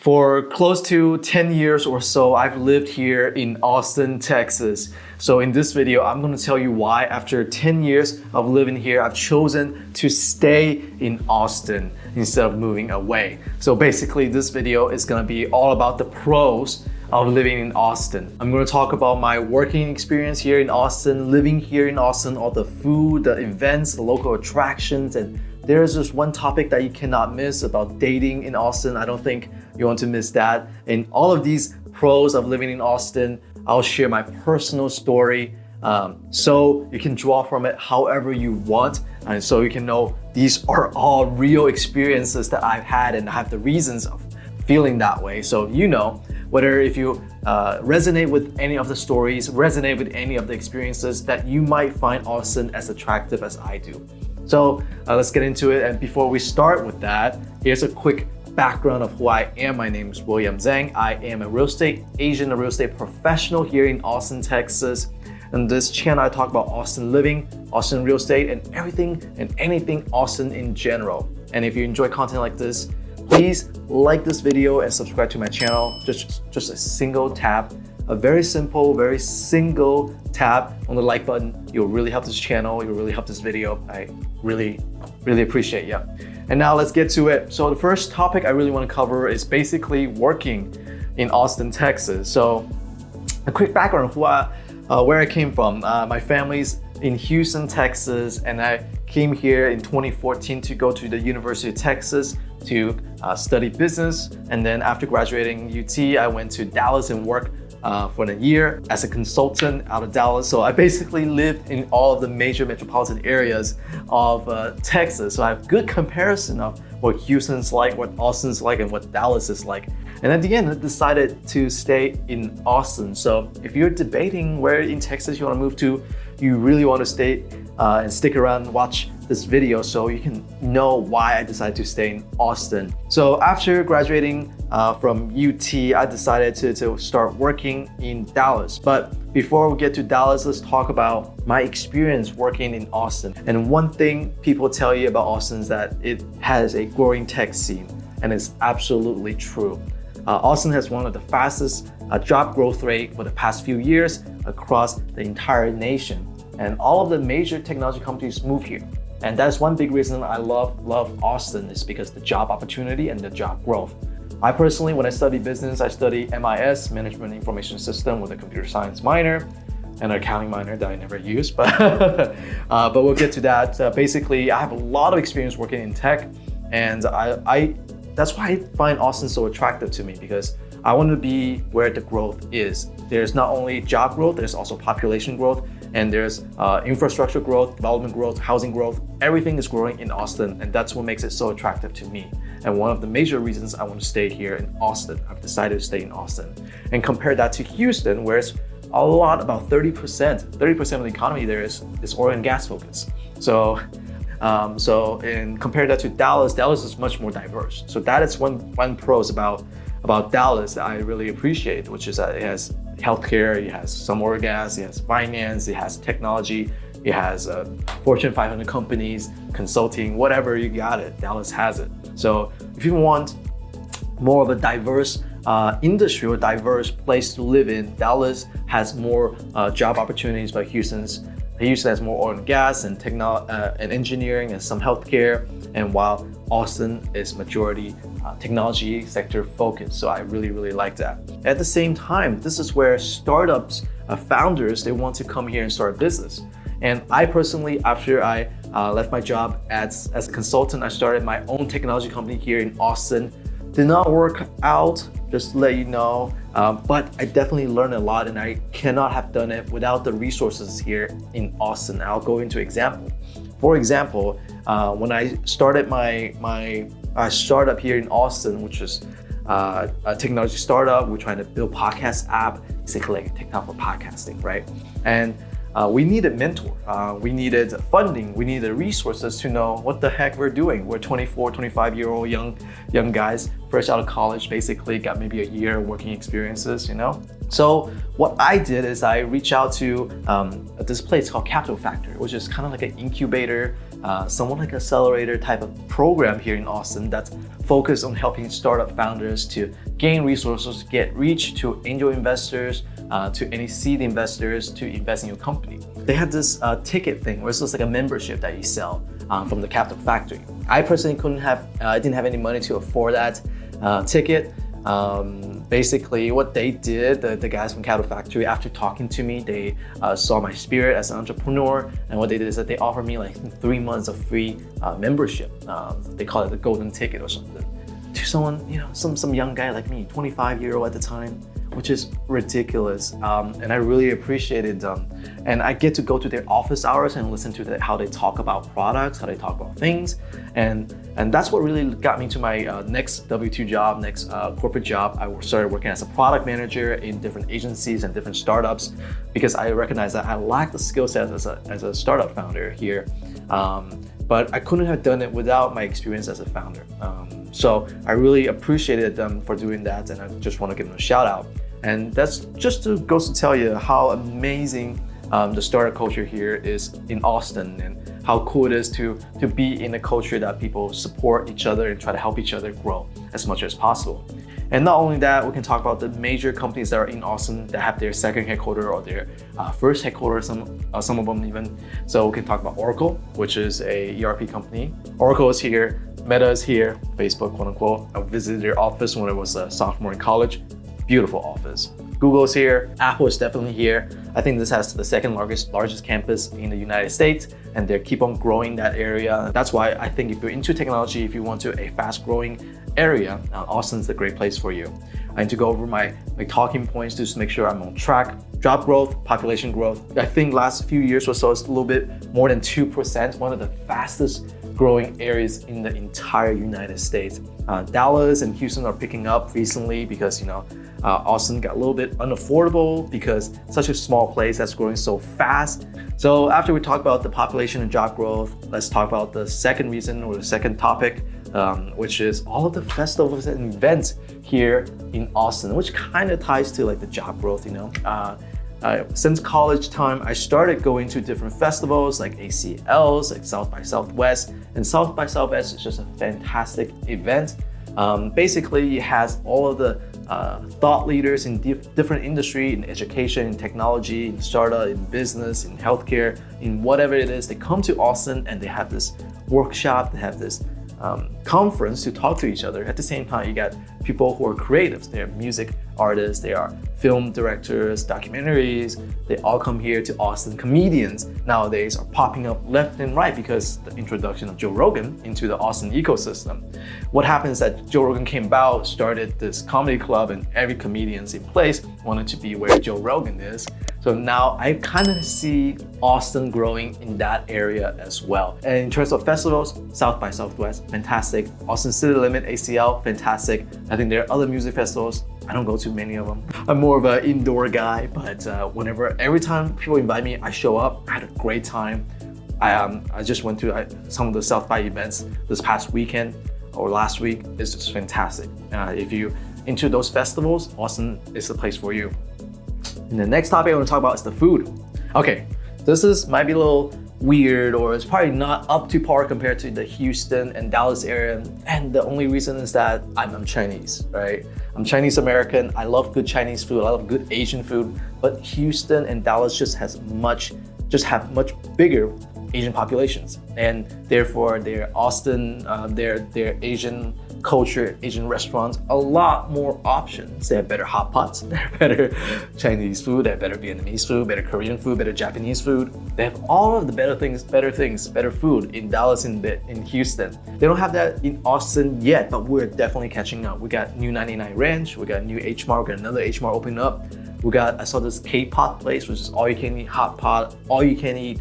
For close to 10 years or so, I've lived here in Austin, Texas. So in this video, I'm going to tell you why after 10 years of living here, I've chosen to stay in Austin instead of moving away. So basically this video is going to be all about the pros of living in Austin. I'm going to talk about my working experience here in Austin, living here in Austin, all the food, the events, the local attractions, and there's just one topic that you cannot miss about dating in Austin. I don't think you want to miss that. In all of these pros of living in Austin, I'll share my personal story so you can draw from it however you want, and so you can know these are all real experiences that I've had and I have the reasons of feeling that way. So you know, whether if you resonate with any of the stories, resonate with any of the experiences, that you might find Austin as attractive as I do. So let's get into it. And before we start with that, here's a quick background of who I am. My name is William Zhang. I am a real estate agent, a real estate professional here in Austin, Texas. In this channel, I talk about Austin living, Austin real estate, and everything and anything Austin in general. And if you enjoy content like this, please like this video and subscribe to my channel. Just a single tap, a very simple, very single tap on the like button. You'll really help this channel. You'll really help this video. I really appreciate you. And now let's get to it. So the first topic I really want to cover is basically working in Austin, Texas. So a quick background of where I came from. My family's in Houston, Texas, and I came here in 2014 to go to the University of Texas to study business. And then after graduating UT, I went to Dallas and worked for a year as a consultant out of Dallas. So I basically lived in all of the major metropolitan areas of Texas. So I have good comparison of what Houston's like, what Austin's like, and what Dallas is like. And at the end, I decided to stay in Austin. So if you're debating where in Texas you want to move to, you really want to stay and stick around and watch this video so you can know why I decided to stay in Austin. So after graduating from UT, I decided to start working in Dallas. But before we get to Dallas, let's talk about my experience working in Austin. And one thing people tell you about Austin is that it has a growing tech scene, and it's absolutely true. Austin has one of the fastest job growth rate for the past few years across the entire nation. And all of the major technology companies move here. And that's one big reason I love Austin, is because the job opportunity and the job growth. I personally, when I study business, I study MIS, Management Information System, with a computer science minor and an accounting minor that I never used, but we'll get to that. Basically, I have a lot of experience working in tech, and that's why I find Austin so attractive to me, because I want to be where the growth is. There's not only job growth, there's also population growth, and there's infrastructure growth, development growth, housing growth. Everything is growing in Austin, and that's what makes it so attractive to me. And one of the major reasons I want to stay here in Austin, I've decided to stay in Austin. And compare that to Houston, where it's a lot, about 30% of the economy there is oil and gas focused. So and compare that to Dallas, Dallas is much more diverse. So that is one pros about Dallas that I really appreciate, which is that it has healthcare, it has some oil and gas, it has finance, it has technology, it has Fortune 500 companies, consulting, whatever you got it, Dallas has it. So if you want more of a diverse industry or diverse place to live in, Dallas has more job opportunities, but Houston has more oil and gas and and engineering and some healthcare, and while Austin is majority technology sector focused. So I really like that. At the same time, this is where startups, founders, they want to come here and start a business. And I personally, after I left my job as a consultant, I started my own technology company here in Austin. Did not work out, just to let you know, but I definitely learned a lot, and I cannot have done it without the resources here in Austin. I'll go into example. For example, when I started my startup here in Austin, which is a technology startup, we're trying to build podcast app, basically like a TikTok for podcasting, right? And we needed mentor, we needed funding, we needed resources to know what the heck we're doing. We're 24, 25-year-old young guys, fresh out of college, basically got maybe a year working experiences, you know? So what I did is I reached out to this place called Capital Factory, which is kind of like an incubator somewhat like accelerator type of program here in Austin that's focused on helping startup founders to gain resources, get reach to angel investors, to any seed investors to invest in your company. They had this ticket thing where it's just like a membership that you sell from the Capital Factory. I personally didn't have any money to afford that ticket. Basically what they did, the guys from Capital Factory, after talking to me, they saw my spirit as an entrepreneur, and what they did is that they offered me like 3 months of free membership. They call it the golden ticket or something, to someone, some young guy like me, 25-year-old at the time, which is ridiculous. And I really appreciated them. And I get to go to their office hours and listen to how they talk about products, how they talk about things. And that's what really got me to my next W-2 job, next corporate job. I started working as a product manager in different agencies and different startups, because I recognized that I lacked the skill set as a startup founder here. But I couldn't have done it without my experience as a founder. So I really appreciated them for doing that, and I just want to give them a shout out. And that's just goes to tell you how amazing the startup culture here is in Austin, and how cool it is to be in a culture that people support each other and try to help each other grow as much as possible. And not only that, we can talk about the major companies that are in Austin that have their second headquarters or their first headquarters, some of them even. So we can talk about Oracle, which is a ERP company. Oracle is here, Meta is here, Facebook, quote unquote. I visited their office when I was a sophomore in college. Beautiful office. Google is here, Apple is definitely here. I think this has the second largest campus in the United States, and they keep on growing that area. That's why I think if you're into technology, if you want to a fast growing area, Austin's a great place for you. I need to go over my talking points just to make sure I'm on track. Job growth, population growth. I think last few years or so, it's a little bit more than 2%, one of the fastest growing areas in the entire United States. Dallas and Houston are picking up recently because, Austin got a little bit unaffordable because it's such a small place that's growing so fast. So after we talk about the population and job growth, let's talk about the second reason, or the second topic, which is all of the festivals and events here in Austin, which kind of ties to like the job growth, Since college time, I started going to different festivals like ACLs, like South by Southwest, and South by Southwest is just a fantastic event. Basically, it has all of the thought leaders in different industry, in education, in technology, in startup, in business, in healthcare, in whatever it is. They come to Austin and they have this workshop, they have this conference to talk to each other. At the same time, you got people who are creatives. They're music artists, they are film directors, documentaries. They all come here to Austin. Comedians nowadays are popping up left and right because the introduction of Joe Rogan into the Austin ecosystem. What happens is that Joe Rogan came about, started this comedy club, and every comedian's in place wanted to be where Joe Rogan is. So now I kind of see Austin growing in that area as well. And in terms of festivals, South by Southwest, fantastic. Austin City Limit, ACL, fantastic. I think there are other music festivals. I don't go to many of them. I'm more of an indoor guy, but every time people invite me, I show up. I had a great time. I just went to some of the South by events this past weekend or last week. It's just fantastic. If you're into those festivals, Austin is the place for you. And the next topic I want to talk about is the food. Okay, might be a little weird, or it's probably not up to par compared to the Houston and Dallas area. And the only reason is that I'm Chinese, right? I'm Chinese American. I love good Chinese food. I love good Asian food. But Houston and Dallas just have much bigger Asian populations, and therefore their their Asian culture, Asian restaurants, a lot more options. They have better hot pots, they have better Chinese food, they have better Vietnamese food, better Korean food, better Japanese food. They have all of the better food in Dallas and in Houston. They don't have that in Austin yet, but we're definitely catching up. We got new 99 Ranch, we got new H Mart, we got another H Mart opening up. I saw this K-pot place, which is all you can eat hot pot, all you can eat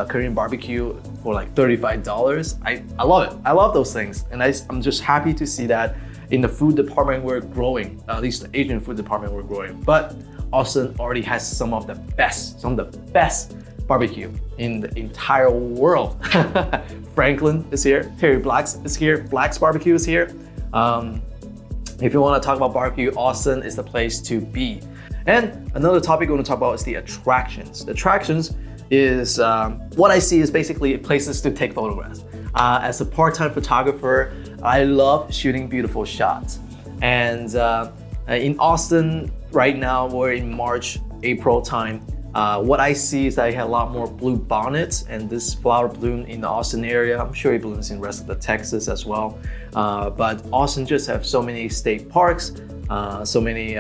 Korean barbecue for like $35. I love it. I love those things. And I'm just happy to see that in the food department we're growing, at least the Asian food department we're growing. But Austin already has some of the best barbecue in the entire world. Franklin is here, Terry Black's is here, Black's Barbecue is here. If you want to talk about barbecue, Austin is the place to be. And another topic I want to talk about is the attractions. The attractions, is what I see is basically places to take photographs. As a part-time photographer, I love shooting beautiful shots. And in Austin right now, we're in March, April time. What I see is that you have a lot more blue bonnets, and this flower bloom in the Austin area. I'm sure it blooms in the rest of the Texas as well. But Austin just have so many state parks, so many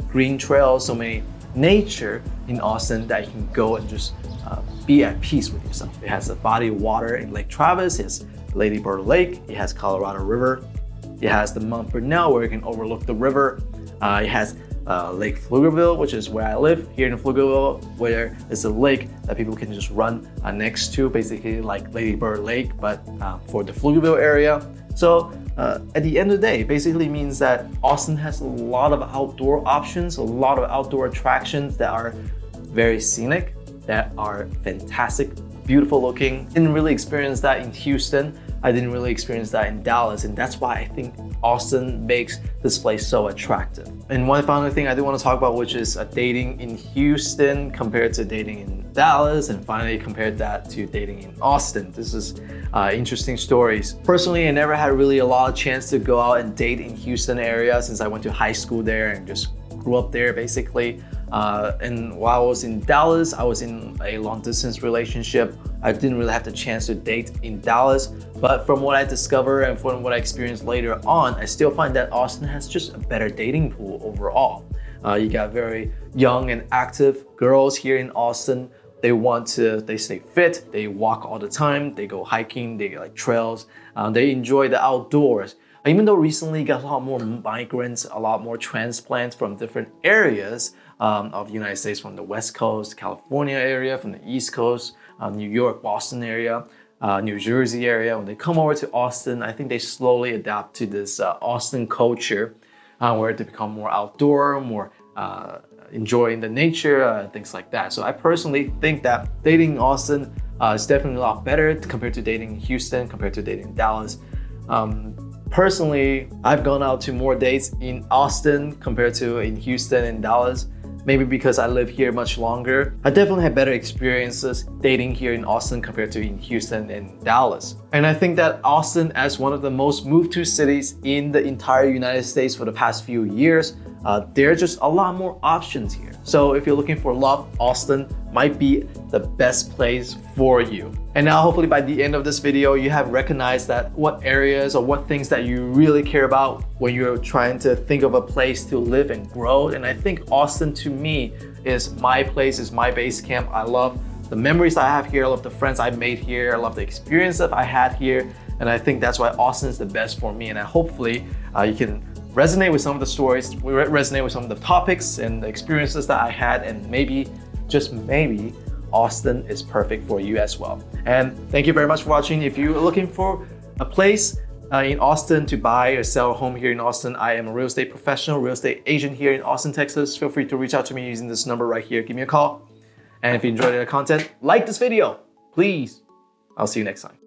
green trails, so many nature in Austin that you can go and just be at peace with yourself. It has a body of water in Lake Travis, it has Lady Bird Lake, it has Colorado River, it has the Mount Burnell where you can overlook the river, it has Lake Pflugerville, which is where I live here in Pflugerville, where it's a lake that people can just run next to, basically like Lady Bird Lake, but for the Pflugerville area. So at the end of the day, it basically means that Austin has a lot of outdoor options, a lot of outdoor attractions that are very scenic, that are fantastic, beautiful looking. Didn't really experience that in Houston. I didn't really experience that in Dallas, and that's why I think Austin makes this place so attractive. And one final thing I do want to talk about, which is dating in Houston compared to dating in Dallas, and finally compared that to dating in Austin. This is interesting stories. Personally, I never had really a lot of chance to go out and date in Houston area since I went to high school there and just grew up there basically. And while I was in Dallas, I was in a long distance relationship. I didn't really have the chance to date in Dallas, but from what I discovered and from what I experienced later on, I still find that Austin has just a better dating pool overall. You got very young and active girls here in Austin. They stay fit, they walk all the time, they go hiking, they like trails, they enjoy the outdoors. Even though recently you got a lot more migrants, a lot more transplants from different areas of the United States, from the West Coast, California area, from the East Coast, New York, Boston area, New Jersey area. When they come over to Austin, I think they slowly adapt to this Austin culture where they become more outdoor, more enjoying the nature, things like that. So I personally think that dating in Austin is definitely a lot better compared to dating in Houston, compared to dating in Dallas. Personally, I've gone out to more dates in Austin compared to in Houston and Dallas. Maybe because I live here much longer. I definitely had better experiences dating here in Austin compared to in Houston and Dallas. And I think that Austin, as one of the most moved to cities in the entire United States for the past few years, there are just a lot more options here. So if you're looking for love, Austin might be the best place for you. And now hopefully by the end of this video, you have recognized that what areas or what things that you really care about when you're trying to think of a place to live and grow. And I think Austin to me is my place, is my base camp. I love the memories I have here. I love the friends I've made here. I love the experience that I had here. And I think that's why Austin is the best for me. And hopefully you can resonate with some of the stories, resonate with some of the topics and the experiences that I had, and maybe, just maybe, Austin is perfect for you as well. And thank you very much for watching. If you're looking for a place in Austin to buy or sell a home here in Austin, I am a real estate professional, real estate agent here in Austin, Texas. Feel free to reach out to me using this number right here. Give me a call. And if you enjoyed the content, like this video, please. I'll see you next time.